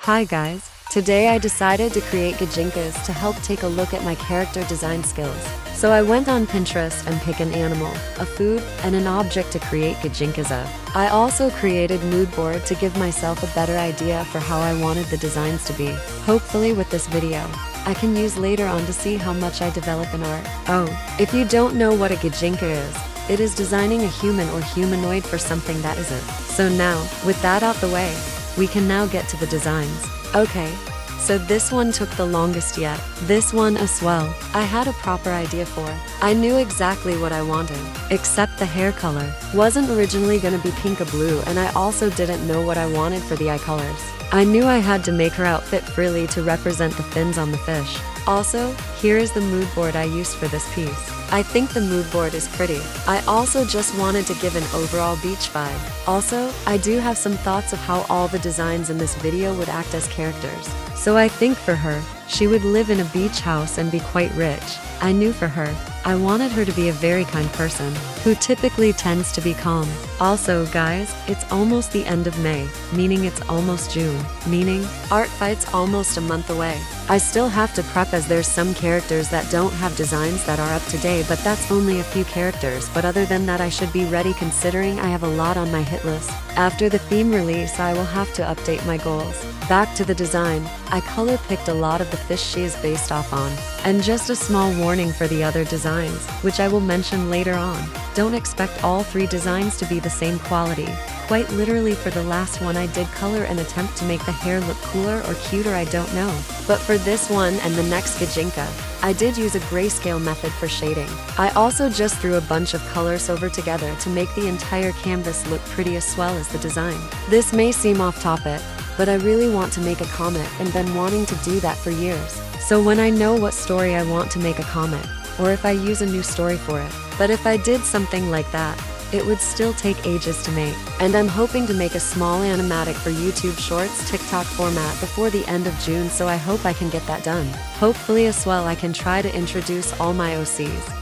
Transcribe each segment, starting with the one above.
Hi guys, today I decided to create GIJINKAS to help take a look at my character design skills. So I went on Pinterest and picked an animal, a food, and an object to create GIJINKAS of. I also created mood board to give myself a better idea for how I wanted the designs to be. Hopefully with this video, I can use later on to see how much I develop in art. Oh, if you don't know what a GIJINKA is, it is designing a human or humanoid for something that isn't. So now, with that out the way, we can now get to the designs. Okay, so this one took the longest yet. This one as well, I had a proper idea for. I knew exactly what I wanted, except the hair color wasn't originally gonna be pink or blue, and I also didn't know what I wanted for the eye colors. I knew I had to make her outfit frilly to represent the fins on the fish. Also, here is the mood board I used for this piece. I think the mood board is pretty. I also just wanted to give an overall beach vibe. Also, I do have some thoughts of how all the designs in this video would act as characters. So I think for her, she would live in a beach house and be quite rich. I knew for her, I wanted her to be a very kind person, who typically tends to be calm. Also guys, it's almost the end of May, meaning it's almost June, meaning art fight's almost a month away. I still have to prep as there's some characters that don't have designs that are up to date, but that's only a few characters, but other than that I should be ready considering I have a lot on my hit list. After the theme release I will have to update my goals. Back to the design, I color picked a lot of the fish she is based off on. And just a small warning for the other designs, which I will mention later on. Don't expect all 3 designs to be the same quality. Quite literally for the last one I did color and attempt to make the hair look cooler or cuter, I don't know. But for this one and the next GIJINKA, I did use a grayscale method for shading. I also just threw a bunch of colors over together to make the entire canvas look pretty as well as the design. This may seem off topic, but I really want to make a comic and been wanting to do that for years. So when I know what story I want to make a comic, or if I use a new story for it. But if I did something like that, it would still take ages to make. And I'm hoping to make a small animatic for YouTube Shorts TikTok format before the end of June, so I hope I can get that done. Hopefully as well I can try to introduce all my OCs.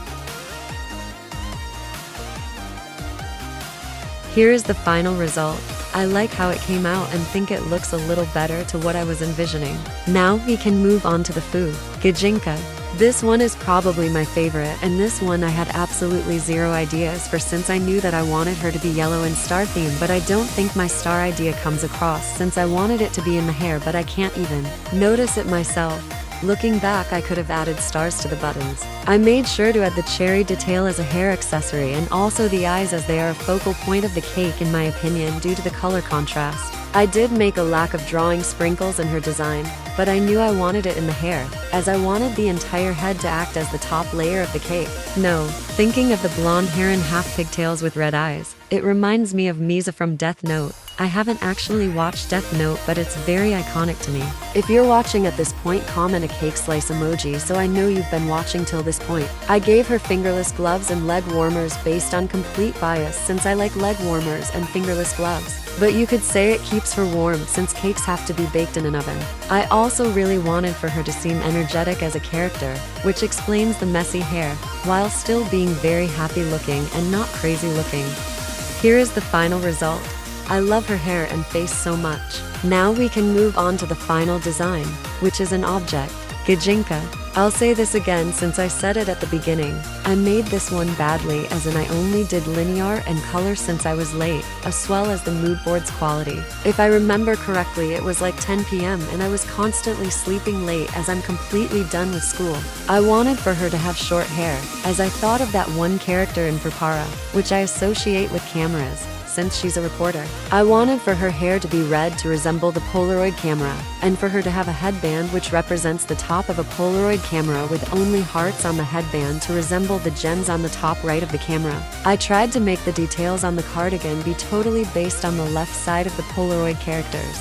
Here is the final result. I like how it came out and think it looks a little better to what I was envisioning. Now we can move on to the food. GIJINKA. This one is probably my favorite, and this one I had absolutely zero ideas for since I knew that I wanted her to be yellow and star themed, but I don't think my star idea comes across since I wanted it to be in the hair, but I can't even notice it myself. Looking back, I could have added stars to the buttons. I made sure to add the cherry detail as a hair accessory and also the eyes, as they are a focal point of the cake in my opinion due to the color contrast. I did make a lack of drawing sprinkles in her design, but I knew I wanted it in the hair, as I wanted the entire head to act as the top layer of the cake. No, thinking of the blonde hair and half pigtails with red eyes, it reminds me of Misa from Death Note. I haven't actually watched Death Note, but it's very iconic to me. If you're watching at this point, comment a cake slice emoji so I know you've been watching till this point. I gave her fingerless gloves and leg warmers based on complete bias since I like leg warmers and fingerless gloves. But you could say it keeps her warm since cakes have to be baked in an oven. I also really wanted for her to seem energetic as a character, which explains the messy hair, while still being very happy looking and not crazy looking. Here is the final result. I love her hair and face so much. Now we can move on to the final design, which is an object. GIJINKA. I'll say this again since I said it at the beginning. I made this one badly as in I only did linear and color since I was late, as well as the mood board's quality. If I remember correctly, it was like 10 p.m. and I was constantly sleeping late as I'm completely done with school. I wanted for her to have short hair, as I thought of that one character in Prepara, which I associate with cameras, since she's a reporter. I wanted for her hair to be red to resemble the Polaroid camera, and for her to have a headband which represents the top of a Polaroid camera with only hearts on the headband to resemble the gems on the top right of the camera. I tried to make the details on the cardigan be totally based on the left side of the Polaroid characters.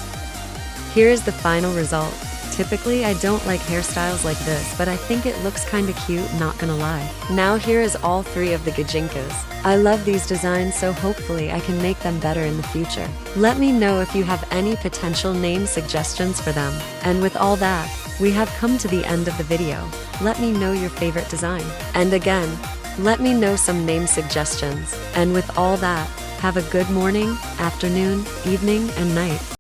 Here is the final result. Typically I don't like hairstyles like this, but I think it looks kinda cute, not gonna lie. Now here is all 3 of the GIJINKAs. I love these designs, so hopefully I can make them better in the future. Let me know if you have any potential name suggestions for them. And with all that, we have come to the end of the video. Let me know your favorite design. And again, let me know some name suggestions. And with all that, have a good morning, afternoon, evening, and night.